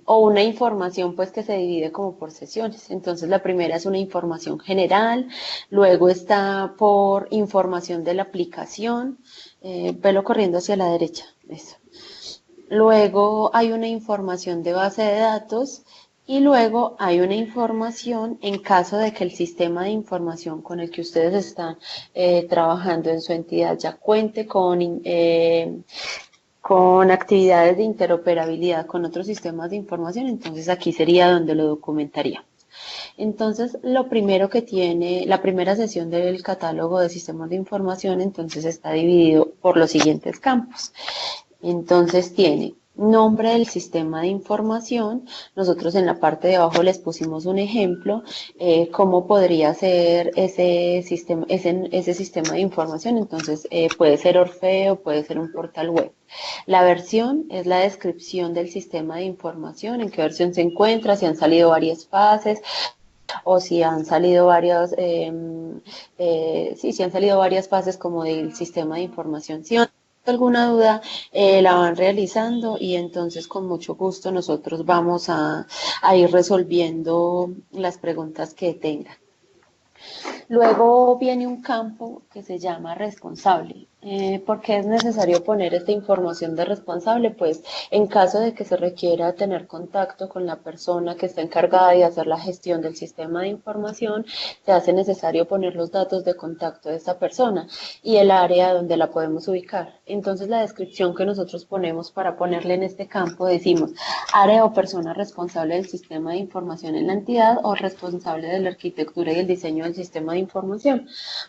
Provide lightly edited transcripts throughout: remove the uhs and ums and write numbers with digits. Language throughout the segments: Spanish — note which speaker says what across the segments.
Speaker 1: o una información pues que se divide como por sesiones. Entonces la primera es una información general, luego está por información de la aplicación, velo corriendo hacia la derecha, eso. Luego hay una información de base de datos y luego hay una información en caso de que el sistema de información con el que ustedes están trabajando en su entidad ya cuente con actividades de interoperabilidad con otros sistemas de información, entonces aquí sería donde lo documentaría. Entonces, lo primero que tiene, la primera sesión del catálogo de sistemas de información, entonces está dividido por los siguientes campos. Entonces tiene nombre del sistema de información. Nosotros en la parte de abajo les pusimos un ejemplo, cómo podría ser ese sistema de información. Entonces puede ser Orfeo, puede ser un portal web. La versión es la descripción del sistema de información, en qué versión se encuentra, si han salido varias fases o si han salido si han salido varias fases como del sistema de información. Si alguna duda, la van realizando y entonces con mucho gusto nosotros vamos a ir resolviendo las preguntas que tengan. Luego viene un campo que se llama responsable. ¿Por qué es necesario poner esta información de responsable? Pues en caso de que se requiera tener contacto con la persona que está encargada de hacer la gestión del sistema de información, se hace necesario poner los datos de contacto de esta persona y el área donde la podemos ubicar. Entonces la descripción que nosotros ponemos para ponerle en este campo decimos área o persona responsable del sistema de información en la entidad o responsable de la arquitectura y el diseño del sistema de información.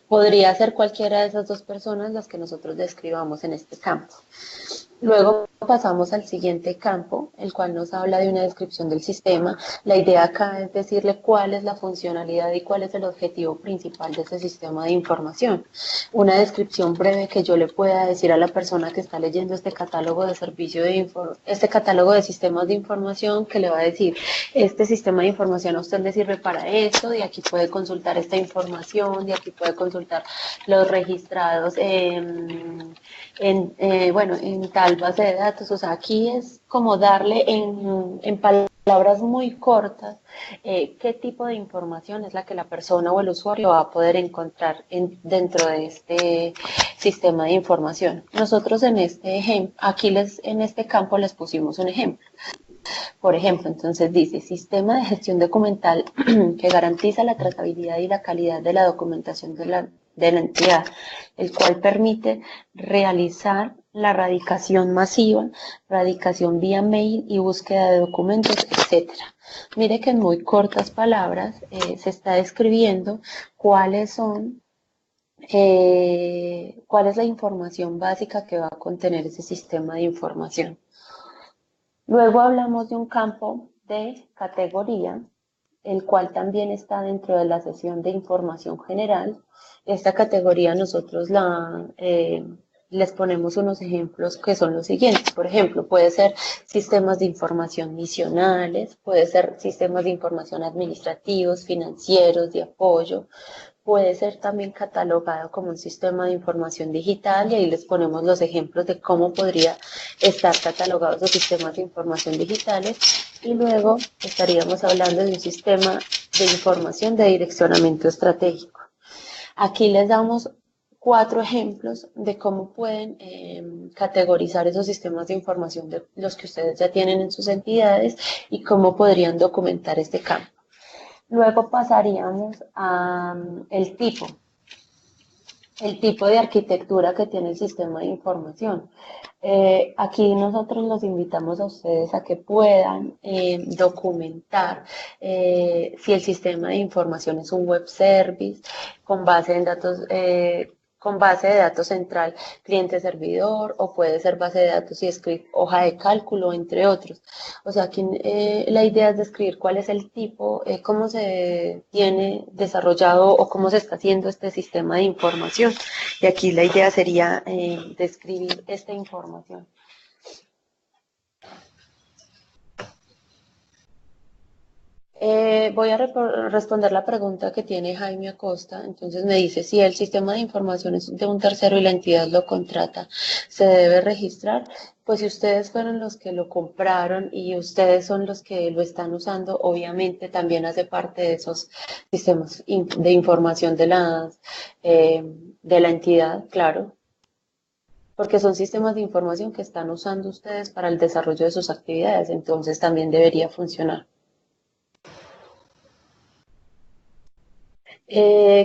Speaker 1: Podría ser cualquiera de esas dos personas las que nosotros describamos en este campo. Luego pasamos al siguiente campo, el cual nos habla de una descripción del sistema. La idea acá es decirle cuál es la funcionalidad y cuál es el objetivo principal de ese sistema de información. Una descripción breve que yo le pueda decir a la persona que está leyendo este catálogo de este catálogo de sistemas de información, que le va a decir, este sistema de información a usted le sirve para esto, de aquí puede consultar esta información, de aquí puede consultar los registrados en tal base de datos. O sea, aquí es como darle en palabras muy cortas qué tipo de información es la que la persona o el usuario va a poder encontrar dentro de este sistema de información. Nosotros en este ejemplo, en este campo les pusimos un ejemplo. Por ejemplo, entonces dice, sistema de gestión documental que garantiza la trazabilidad y la calidad de la documentación de la entidad, el cual permite realizar la radicación masiva, radicación vía mail y búsqueda de documentos, etcétera. Mire que en muy cortas palabras se está describiendo cuáles son cuál es la información básica que va a contener ese sistema de información. Luego hablamos de un campo de categoría, el cual también está dentro de la sesión de información general. Esta categoría nosotros les ponemos unos ejemplos que son los siguientes. Por ejemplo, puede ser sistemas de información misionales, puede ser sistemas de información administrativos, financieros, de apoyo, puede ser también catalogado como un sistema de información digital y ahí les ponemos los ejemplos de cómo podría estar catalogados los sistemas de información digitales y luego estaríamos hablando de un sistema de información de direccionamiento estratégico. Aquí les damos 4 ejemplos de cómo pueden categorizar esos sistemas de información de los que ustedes ya tienen en sus entidades y cómo podrían documentar este campo. Luego pasaríamos a el tipo de arquitectura que tiene el sistema de información. Aquí nosotros los invitamos a ustedes a que puedan documentar si el sistema de información es un web service con base en datos, con base de datos central cliente-servidor o puede ser base de datos y script, hoja de cálculo, entre otros. O sea, aquí la idea es describir cuál es el tipo, cómo se tiene desarrollado o cómo se está haciendo este sistema de información. Y aquí la idea sería describir esta información. Voy a responder la pregunta que tiene Jaime Acosta. Entonces me dice, si el sistema de información es de un tercero y la entidad lo contrata, ¿se debe registrar? Pues si ustedes fueron los que lo compraron y ustedes son los que lo están usando, obviamente también hace parte de esos sistemas de información eh, de la entidad, claro, porque son sistemas de información que están usando ustedes para el desarrollo de sus actividades, entonces también debería funcionar.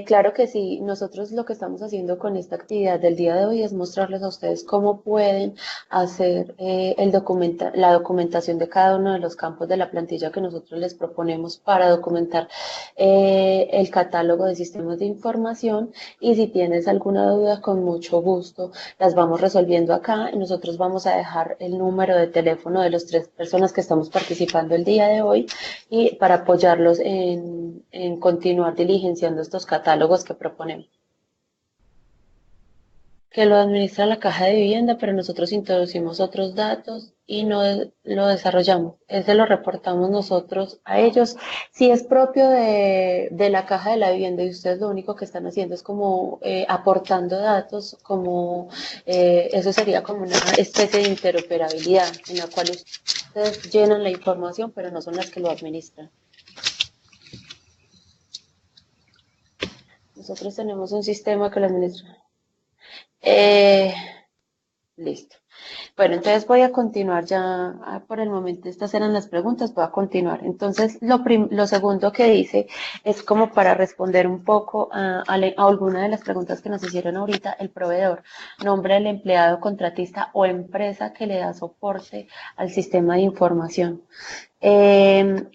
Speaker 1: Claro que sí, nosotros lo que estamos haciendo con esta actividad del día de hoy es mostrarles a ustedes cómo pueden hacer la documentación de cada uno de los campos de la plantilla que nosotros les proponemos para documentar el catálogo de sistemas de información y si tienes alguna duda, con mucho gusto las vamos resolviendo acá. Nosotros vamos a dejar el número de teléfono de las tres personas que estamos participando el día de hoy y para apoyarlos en continuar diligenciando estos catálogos que proponemos. Que lo administra la caja de vivienda, pero nosotros introducimos otros datos y no lo desarrollamos. Ese lo reportamos nosotros a ellos. Si es propio de la caja de la vivienda y ustedes lo único que están haciendo es como aportando datos, como eso sería como una especie de interoperabilidad en la cual ustedes llenan la información, pero no son las que lo administran. Nosotros tenemos un sistema que lo administra. Eh, Listo. Bueno, entonces voy a continuar ya, por el momento estas eran las preguntas, voy a continuar. Entonces, lo segundo que dice es como para responder un poco a alguna de las preguntas que nos hicieron ahorita, el proveedor, nombre del empleado, contratista o empresa que le da soporte al sistema de información.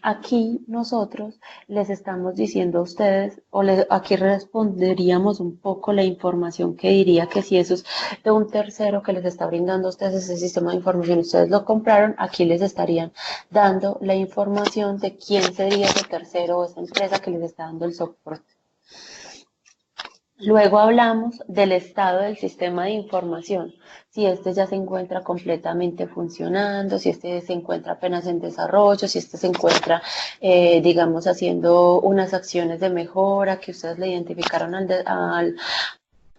Speaker 1: Aquí nosotros les estamos diciendo a ustedes, aquí responderíamos un poco la información que diría que si eso es de un tercero que les está brindando a ustedes ese sistema de información, ustedes lo compraron, aquí les estarían dando la información de quién sería ese tercero o esa empresa que les está dando el soporte. Luego hablamos del estado del sistema de información, si este ya se encuentra completamente funcionando, si este se encuentra apenas en desarrollo, si este se encuentra, digamos, haciendo unas acciones de mejora que ustedes le identificaron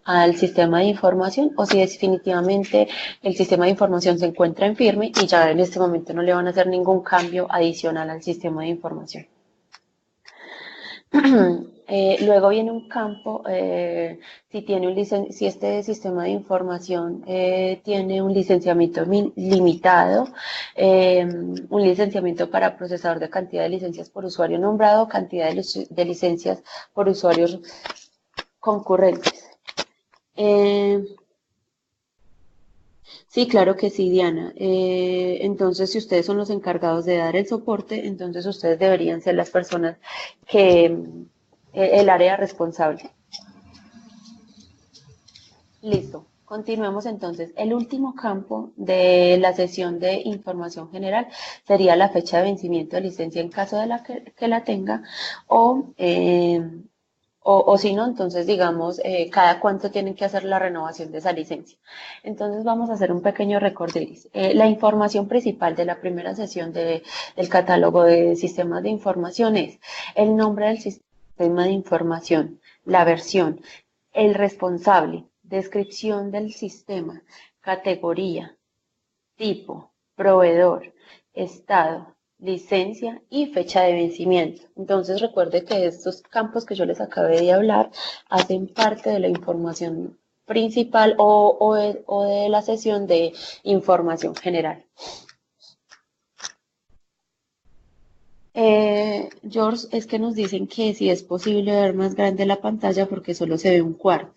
Speaker 1: al sistema de información o si definitivamente el sistema de información se encuentra en firme y ya en este momento no le van a hacer ningún cambio adicional al sistema de información. Luego viene un campo, si este sistema de información tiene un licenciamiento limitado, un licenciamiento para procesador de cantidad de licencias por usuario nombrado, cantidad de licencias por usuarios concurrentes. Sí, claro que sí, Diana. Entonces, si ustedes son los encargados de dar el soporte, entonces ustedes deberían ser las personas que, el área responsable. Listo. Continuemos entonces. El último campo de la sesión de información general sería la fecha de vencimiento de licencia en caso de que la tenga o o si no, entonces digamos, cada cuánto tienen que hacer la renovación de esa licencia. Entonces vamos a hacer un pequeño recorderis. La información principal de la primera sesión del catálogo de sistemas de información es el nombre del sistema de información, la versión, el responsable, descripción del sistema, categoría, tipo, proveedor, estado, licencia y fecha de vencimiento. Entonces recuerde que estos campos que yo les acabé de hablar hacen parte de la información principal o de la sesión de información general. George, es que nos dicen que si es posible ver más grande la pantalla porque solo se ve un cuarto.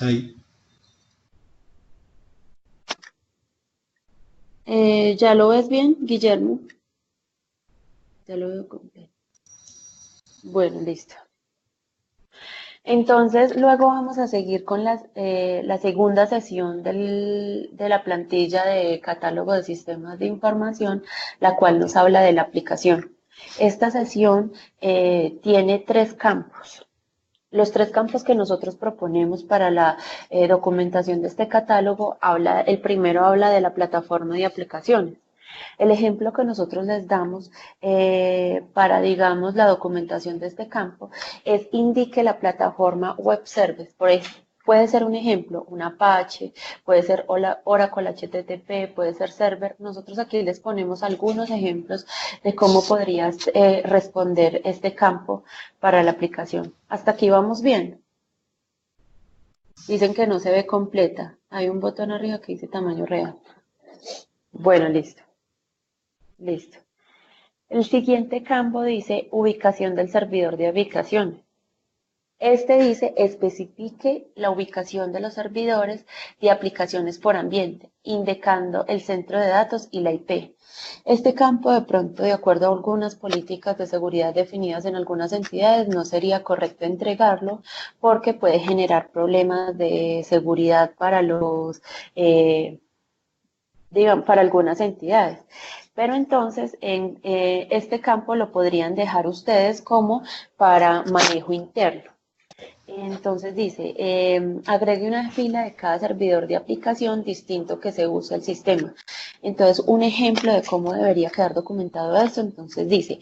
Speaker 2: Ahí.
Speaker 1: ¿Ya lo ves bien, Guillermo? Ya lo veo completo. Bueno, listo. Entonces, luego vamos a seguir con la segunda sesión de la plantilla de catálogo de sistemas de información, la cual nos habla de la aplicación. Esta sesión tiene tres campos. Los tres campos que nosotros proponemos para la documentación de este catálogo, el primero habla de la plataforma de aplicaciones. El ejemplo que nosotros les damos para, digamos, la documentación de este campo es indique la plataforma web service. Puede ser un ejemplo, un Apache, puede ser Oracle HTTP, puede ser server. Nosotros aquí les ponemos algunos ejemplos de cómo podrías responder este campo para la aplicación. Hasta aquí vamos bien. Dicen que no se ve completa. Hay un botón arriba que dice tamaño real. Bueno, listo. Listo. El siguiente campo dice ubicación del servidor de aplicaciones. Este dice especifique la ubicación de los servidores de aplicaciones por ambiente, indicando el centro de datos y la IP. Este campo, de pronto, de acuerdo a algunas políticas de seguridad definidas en algunas entidades, no sería correcto entregarlo porque puede generar problemas de seguridad para para algunas entidades. Pero entonces en este campo lo podrían dejar ustedes como para manejo interno. Entonces dice, agregue una fila de cada servidor de aplicación distinto que se usa el sistema. Entonces, un ejemplo de cómo debería quedar documentado esto, entonces dice,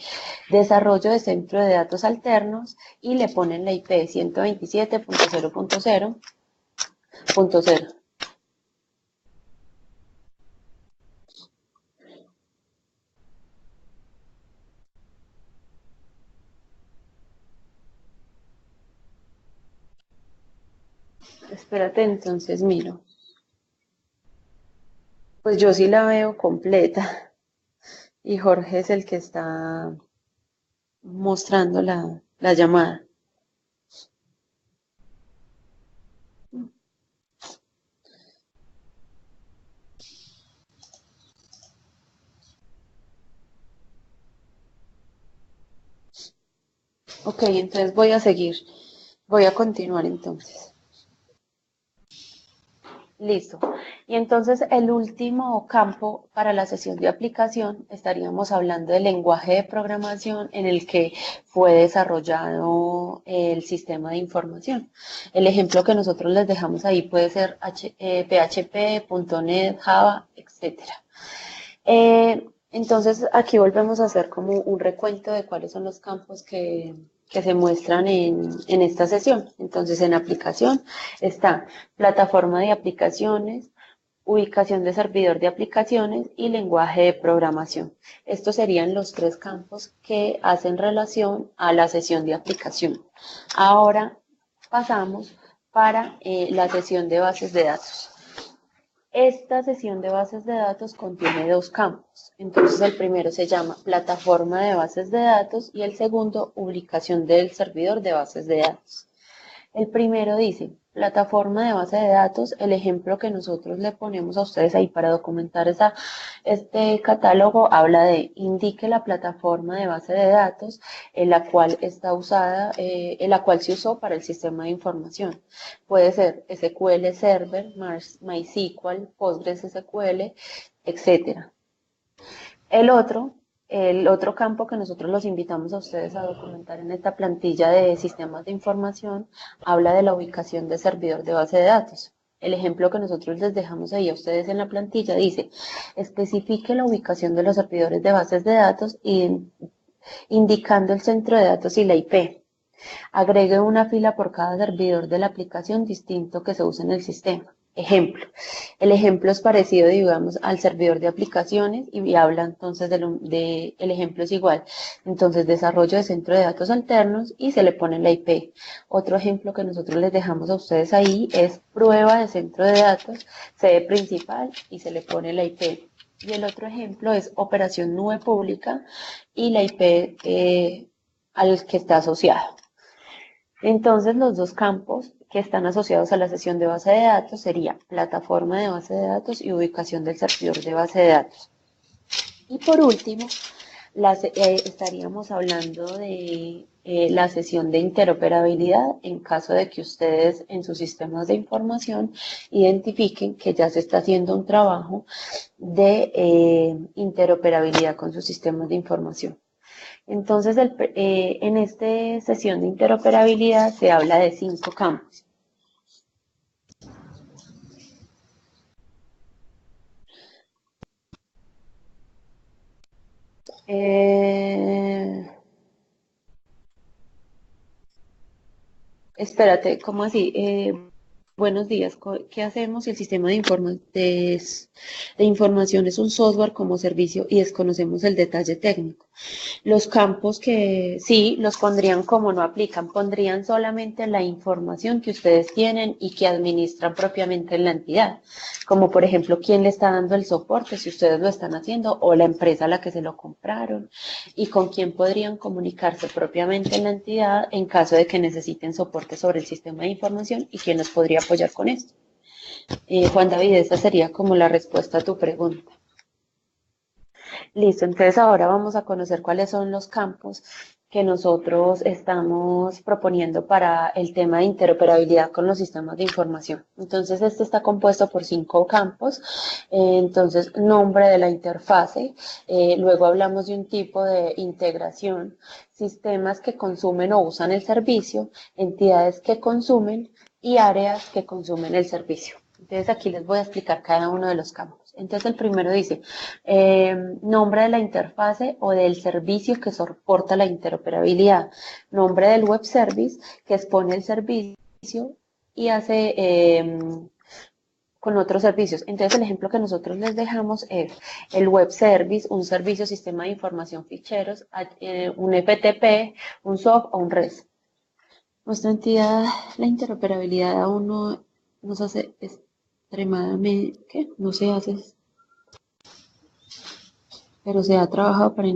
Speaker 1: desarrollo de centro de datos alternos y le ponen la IP 127.0.0.0. Espérate, entonces miro. Pues yo sí la veo completa y Jorge es el que está mostrando la llamada. Ok, entonces voy a seguir. Voy a continuar entonces. Listo. Y entonces el último campo para la sesión de aplicación estaríamos hablando del lenguaje de programación en el que fue desarrollado el sistema de información. El ejemplo que nosotros les dejamos ahí puede ser PHP, .NET, Java, etcétera. Entonces aquí volvemos a hacer como un recuento de cuáles son los campos que se muestran en esta sesión. Entonces en aplicación está plataforma de aplicaciones, ubicación de servidor de aplicaciones y lenguaje de programación. Estos serían los tres campos que hacen relación a la sesión de aplicación. Ahora pasamos para la sesión de bases de datos. Esta sesión de bases de datos contiene dos campos. Entonces el primero se llama plataforma de bases de datos y el segundo ubicación del servidor de bases de datos. El primero dice, plataforma de base de datos, el ejemplo que nosotros le ponemos a ustedes ahí para documentar este catálogo habla de indique la plataforma de base de datos en la cual está usada, en la cual se usó para el sistema de información. Puede ser SQL Server, MySQL, PostgreSQL, etcétera. El otro, el otro campo que nosotros los invitamos a ustedes a documentar en esta plantilla de sistemas de información habla de la ubicación de servidor de base de datos. El ejemplo que nosotros les dejamos ahí a ustedes en la plantilla dice, especifique la ubicación de los servidores de bases de datos indicando el centro de datos y la IP. Agregue una fila por cada servidor de la aplicación distinto que se usa en el sistema. Ejemplo. El ejemplo es parecido, digamos, al servidor de aplicaciones y habla entonces el ejemplo es igual. Entonces, desarrollo de centro de datos alternos y se le pone la IP. Otro ejemplo que nosotros les dejamos a ustedes ahí es prueba de centro de datos, sede principal y se le pone la IP. Y el otro ejemplo es operación nube pública y la IP al que está asociado. Entonces, los dos campos que están asociados a la sesión de base de datos sería plataforma de base de datos y ubicación del servidor de base de datos. Y por último, estaríamos hablando de la sesión de interoperabilidad en caso de que ustedes en sus sistemas de información identifiquen que ya se está haciendo un trabajo de interoperabilidad con sus sistemas de información. Entonces, en esta sesión de interoperabilidad se habla de 5 campos. Espérate, ¿cómo así? Buenos días, ¿qué hacemos si el sistema de información es un software como servicio y desconocemos el detalle técnico? Los campos que sí, los pondrían como no aplican, pondrían solamente la información que ustedes tienen y que administran propiamente en la entidad, como por ejemplo quién le está dando el soporte, si ustedes lo están haciendo, o la empresa a la que se lo compraron, y con quién podrían comunicarse propiamente en la entidad en caso de que necesiten soporte sobre el sistema de información y quién los podría apoyar con esto. Juan David, esa sería como la respuesta a tu pregunta. Listo, entonces ahora vamos a conocer cuáles son los campos que nosotros estamos proponiendo para el tema de interoperabilidad con los sistemas de información. Entonces, este está compuesto por 5 campos. Entonces, nombre de la interfase, luego hablamos de un tipo de integración, sistemas que consumen o usan el servicio, entidades que consumen y áreas que consumen el servicio. Entonces, aquí les voy a explicar cada uno de los campos. Entonces, el primero dice, nombre de la interfase o del servicio que soporta la interoperabilidad, nombre del web service que expone el servicio y hace con otros servicios. Entonces, el ejemplo que nosotros les dejamos es el web service, un servicio sistema de información ficheros, un FTP, un SOAP o un REST. Nuestra entidad, la interoperabilidad aún no nos hace extremadamente, ¿qué? No se hace, pero se ha trabajado para...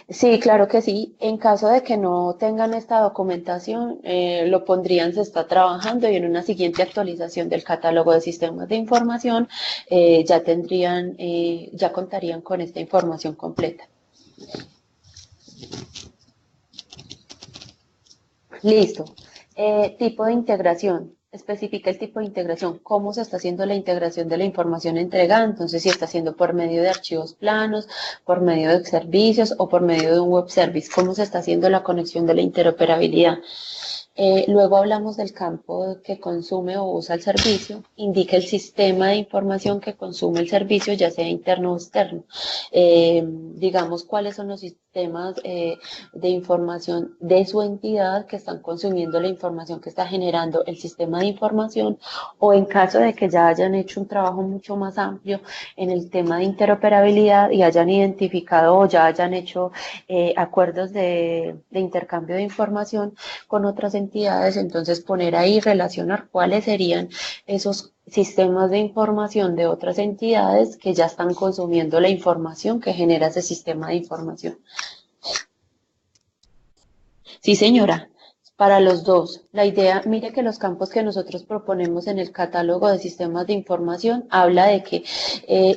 Speaker 1: Sí, claro que sí. En caso de que no tengan esta documentación, lo pondrían, se está trabajando y en una siguiente actualización del catálogo de sistemas de información ya tendrían, ya contarían con esta información completa. Listo. Tipo de integración. Especifica el tipo de integración, cómo se está haciendo la integración de la información entregada, entonces si está haciendo por medio de archivos planos, por medio de servicios o por medio de un web service, cómo se está haciendo la conexión de la interoperabilidad. Luego hablamos del campo que consume o usa el servicio, indica el sistema de información que consume el servicio, ya sea interno o externo. Digamos cuáles son los sistemas de información de su entidad que están consumiendo la información que está generando el sistema de información, o en caso de que ya hayan hecho un trabajo mucho más amplio en el tema de interoperabilidad y hayan identificado o ya hayan hecho acuerdos de intercambio de información con otras entidades, entonces poner ahí, relacionar cuáles serían esos sistemas de información de otras entidades que ya están consumiendo la información que genera ese sistema de información. Sí, señora, para los dos. La idea, mire que los campos que nosotros proponemos en el catálogo de sistemas de información habla de que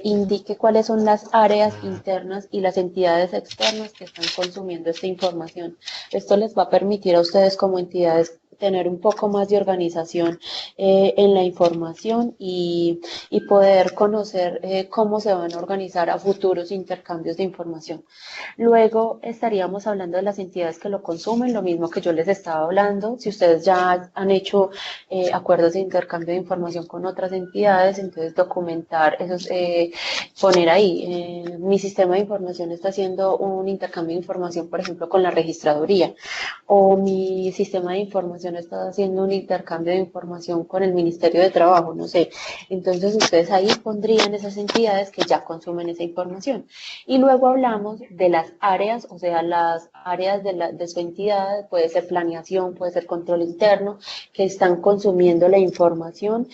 Speaker 1: indique cuáles son las áreas internas y las entidades externas que están consumiendo esta información. Esto les va a permitir a ustedes como entidades tener un poco más de organización en la información y poder conocer cómo se van a organizar a futuros intercambios de información. Luego estaríamos hablando de las entidades que lo consumen, lo mismo que yo les estaba hablando. Si ustedes ya han hecho acuerdos de intercambio de información con otras entidades, entonces documentar esos, poner ahí, mi sistema de información está haciendo un intercambio de información, por ejemplo, con la registraduría, o mi sistema de información está haciendo un intercambio de información con el Ministerio de Trabajo, no sé. Entonces ustedes ahí pondrían esas entidades que ya consumen esa información. Y luego hablamos de las áreas, o sea, las áreas de su entidad, puede ser planeación, puede ser control interno, que están consumiendo la información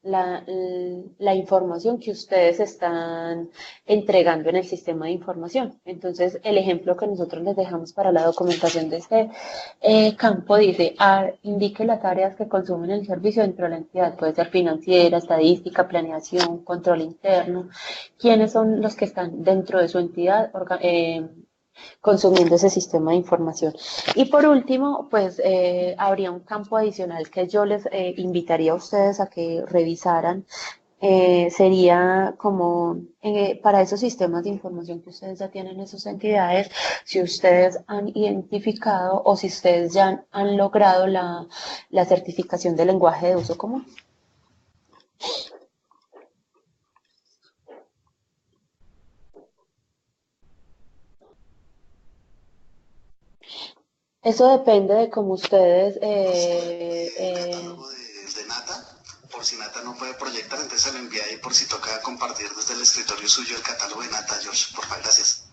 Speaker 1: la información que ustedes están entregando en el sistema de información. Entonces, el ejemplo que nosotros les dejamos para la documentación de este campo dice, indique las áreas que consumen el servicio dentro de la entidad. Puede ser financiera, estadística, planeación, control interno. ¿Quiénes son los que están dentro de su entidad consumiendo ese sistema de información? Y por último, pues habría un campo adicional que yo les invitaría a ustedes a que revisaran. Sería como para esos sistemas de información que ustedes ya tienen en sus entidades, si ustedes han identificado o si ustedes ya han logrado la certificación de lenguaje de uso común. Eso depende de cómo ustedes
Speaker 2: de Nata, por si Nata no puede proyectar, entonces se lo envía ahí por si toca compartir desde el escritorio suyo el catálogo de Nata, George, porfa, gracias.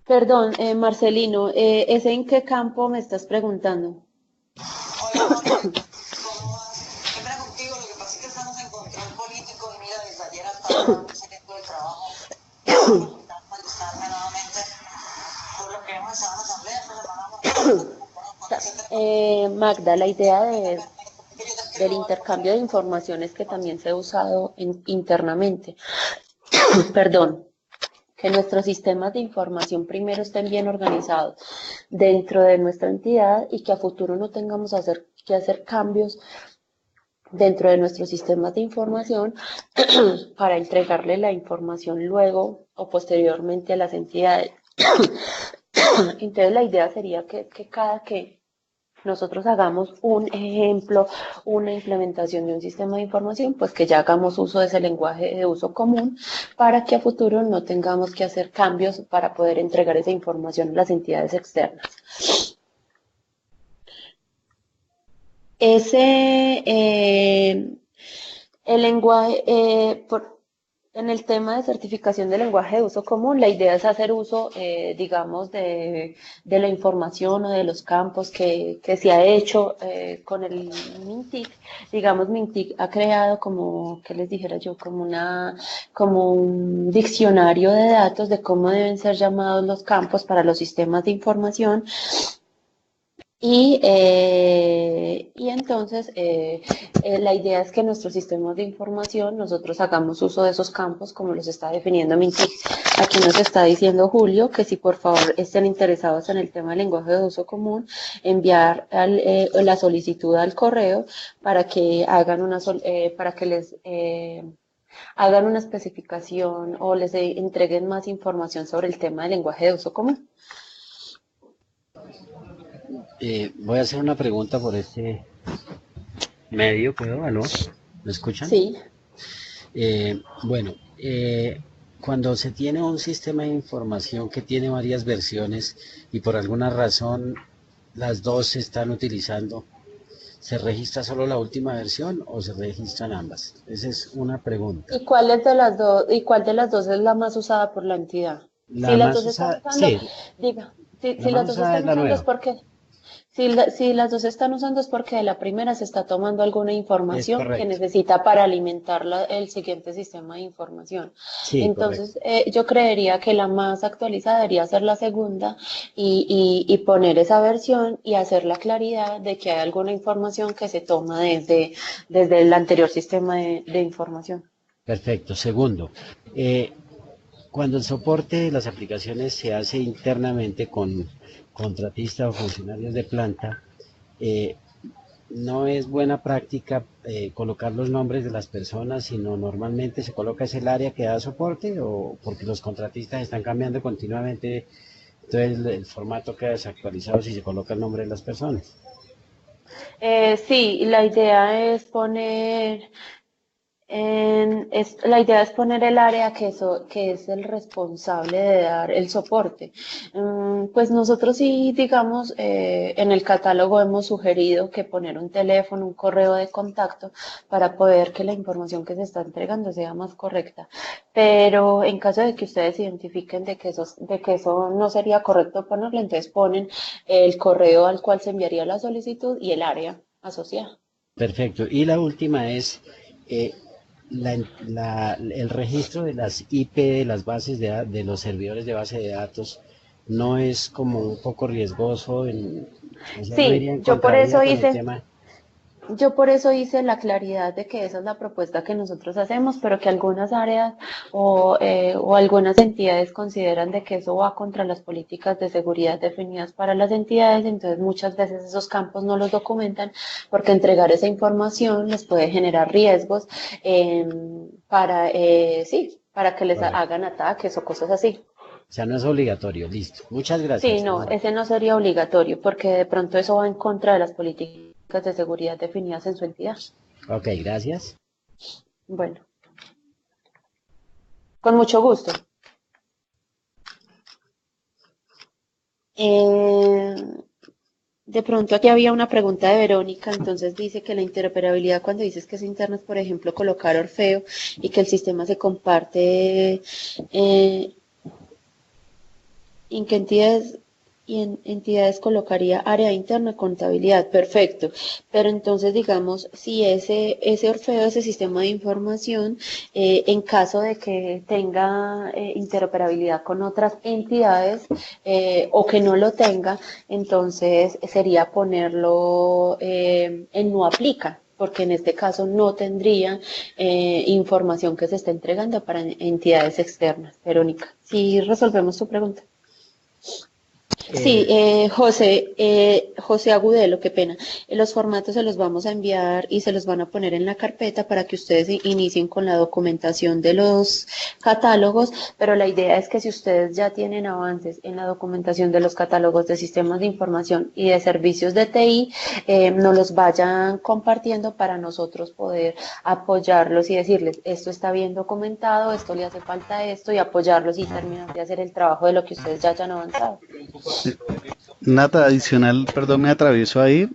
Speaker 1: Perdón, Marcelino, ¿ese en qué campo me estás preguntando?
Speaker 3: Hola, Jorge. ¿Cómo vas? Qué pena contigo, lo que pasa es que estamos en control político y mira, desde ayer hasta ahora no sé qué todo el trabajo. Intentar contestarme nuevamente por lo que hemos estado en la asamblea esta semana.
Speaker 1: Magda, la idea del intercambio de informaciones que también se ha usado internamente. Perdón, que nuestros sistemas de información primero estén bien organizados dentro de nuestra entidad y que a futuro no tengamos que hacer cambios dentro de nuestros sistemas de información para entregarle la información luego o posteriormente a las entidades. Entonces la idea sería que cada que nosotros hagamos un ejemplo, una implementación de un sistema de información, pues que ya hagamos uso de ese lenguaje de uso común para que a futuro no tengamos que hacer cambios para poder entregar esa información a las entidades externas. El lenguaje, en el tema de certificación de lenguaje de uso común, la idea es hacer uso, digamos, de la información o de los campos que se ha hecho con el MINTIC. Digamos, MINTIC ha creado como, ¿qué les dijera yo? Como un diccionario de datos de cómo deben ser llamados los campos para los sistemas de información. Y entonces la idea es que en nuestros sistemas de información nosotros hagamos uso de esos campos como los está definiendo Mintic. Aquí nos está diciendo Julio que si por favor estén interesados en el tema del lenguaje de uso común, enviar la solicitud al correo para que hagan para que les hagan una especificación o les entreguen más información sobre el tema del lenguaje de uso común.
Speaker 4: Voy a hacer una pregunta por este medio, ¿puedo? ¿Aló? ¿Me escuchan?
Speaker 1: Sí.
Speaker 4: Bueno, cuando se tiene un sistema de información que tiene varias versiones y por alguna razón las dos se están utilizando, ¿se registra solo la última versión o se registran ambas? Esa es una pregunta.
Speaker 1: ¿Y cuál de las dos es la más usada por la entidad?
Speaker 4: La
Speaker 1: Si las
Speaker 4: más
Speaker 1: dos están
Speaker 4: usada,
Speaker 1: usando,
Speaker 4: sí,
Speaker 1: diga,
Speaker 4: la
Speaker 1: si
Speaker 4: más
Speaker 1: las dos
Speaker 4: usada es
Speaker 1: están
Speaker 4: la
Speaker 1: usando es
Speaker 4: nueva.
Speaker 1: porque, si las dos están usando es porque de la primera se está tomando alguna
Speaker 4: Es
Speaker 1: información que
Speaker 4: correcto.
Speaker 1: necesita para alimentar el siguiente sistema de información.
Speaker 4: Sí, correcto.
Speaker 1: Entonces, yo creería que la más actualizada debería ser la segunda y poner esa versión y hacer la claridad de que hay alguna información que se toma desde el anterior sistema de información.
Speaker 4: Perfecto. Segundo, cuando el soporte de las aplicaciones se hace internamente con contratistas o funcionarios de planta, eh, no es buena práctica colocar los nombres de las personas, sino normalmente se coloca es el área que da soporte o porque los contratistas están cambiando continuamente, entonces el formato queda desactualizado si se coloca el nombre de las personas.
Speaker 1: Sí, la idea es poner La idea es poner el área que es el responsable de dar el soporte. Pues nosotros sí, digamos, en el catálogo hemos sugerido que poner un teléfono, un correo de contacto para poder que la información que se está entregando sea más correcta. Pero en caso de que ustedes identifiquen de que eso no sería correcto ponerlo, entonces ponen el correo al cual se enviaría la solicitud y el área asociada.
Speaker 4: Perfecto. Y la última es eh, el registro de las IP de las bases de los servidores de base de datos no es como un poco riesgoso, o sea, no
Speaker 1: Sí,
Speaker 4: iría en contravía con el tema.
Speaker 1: yo por eso hice la claridad de que esa es la propuesta que nosotros hacemos, pero que algunas áreas o algunas entidades consideran de que eso va contra las políticas de seguridad definidas para las entidades, entonces muchas veces esos campos no los documentan porque entregar esa información les puede generar riesgos sí, para que les
Speaker 4: Correcto.
Speaker 1: hagan ataques o cosas así.
Speaker 4: O sea, no es obligatorio. Listo. Muchas
Speaker 1: Sí,
Speaker 4: gracias.
Speaker 1: no, ese no sería obligatorio porque de pronto eso va en contra de las políticas de seguridad definidas en su entidad.
Speaker 4: Ok, gracias.
Speaker 1: Bueno, con mucho gusto. Eh, de pronto aquí había una pregunta de Verónica, entonces dice que la interoperabilidad cuando dices que es interno es, por ejemplo, colocar Orfeo y que el sistema se comparte ¿en qué entidades y en entidades colocaría área interna contabilidad? Perfecto. Pero entonces, digamos, si ese Orfeo, ese sistema de información, en caso de que tenga interoperabilidad con otras entidades o que no lo tenga, entonces sería ponerlo en no aplica porque en este caso no tendría información que se esté entregando para entidades externas. Verónica, si resolvemos tu pregunta. Sí,
Speaker 4: Eh,
Speaker 1: José Agudelo, qué pena. Los formatos se los vamos a enviar y se los van a poner en la carpeta para que ustedes inicien con la documentación de los catálogos, pero la idea es que si ustedes ya tienen avances en la documentación de los catálogos de sistemas de información y de servicios de TI, nos los vayan compartiendo para nosotros poder apoyarlos y decirles, esto está bien documentado, esto le hace falta esto y apoyarlos y terminar de hacer el trabajo de lo que ustedes ya hayan avanzado.
Speaker 2: Nata, adicional, perdón, me atravieso ahí.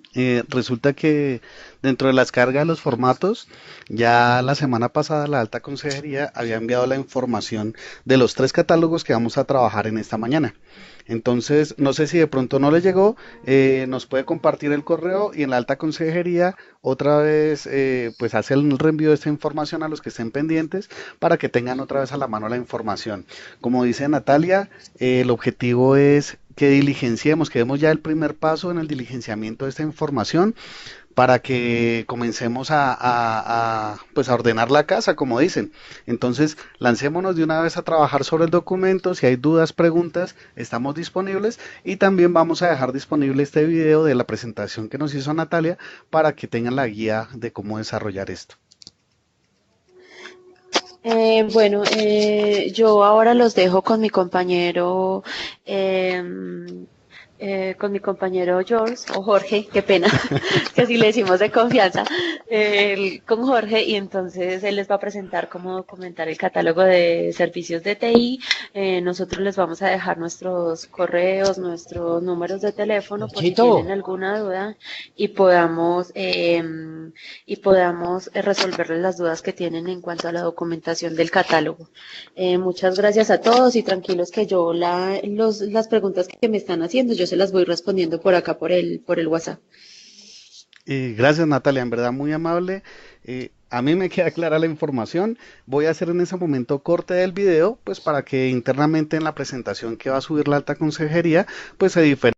Speaker 2: Resulta que dentro de las cargas de los formatos, ya la semana pasada la Alta Consejería había enviado la información de los tres catálogos que vamos a trabajar en esta mañana. Entonces, no sé si de pronto no le llegó, nos puede compartir el correo y en la Alta Consejería otra vez pues hace el reenvío de esta información a los que estén pendientes para que tengan otra vez a la mano la información. Como dice Natalia, el objetivo es que diligenciemos, que demos ya el primer paso en el diligenciamiento de esta información para que comencemos pues a ordenar la casa, como dicen. Entonces, lancémonos de una vez a trabajar sobre el documento. Si hay dudas, preguntas, estamos disponibles y también vamos a dejar disponible este video de la presentación que nos hizo Natalia para que tengan la guía de cómo desarrollar esto.
Speaker 1: Yo ahora los dejo con mi compañero George o Jorge, qué pena, que así le decimos de confianza, con Jorge y entonces él les va a presentar cómo documentar el catálogo de servicios de TI. Nosotros les vamos a dejar nuestros correos, nuestros números de teléfono por si
Speaker 4: Chito,
Speaker 1: tienen alguna duda y podamos resolverles las dudas que tienen en cuanto a la documentación del catálogo. Muchas gracias a todos y tranquilos que yo las preguntas que me están haciendo, yo se las voy respondiendo por acá por el WhatsApp.
Speaker 2: Gracias Natalia, en verdad muy amable. A mí me queda clara la información. Voy a hacer en ese momento corte del video, pues para que internamente en la presentación que va a subir la Alta Consejería, pues se diferencie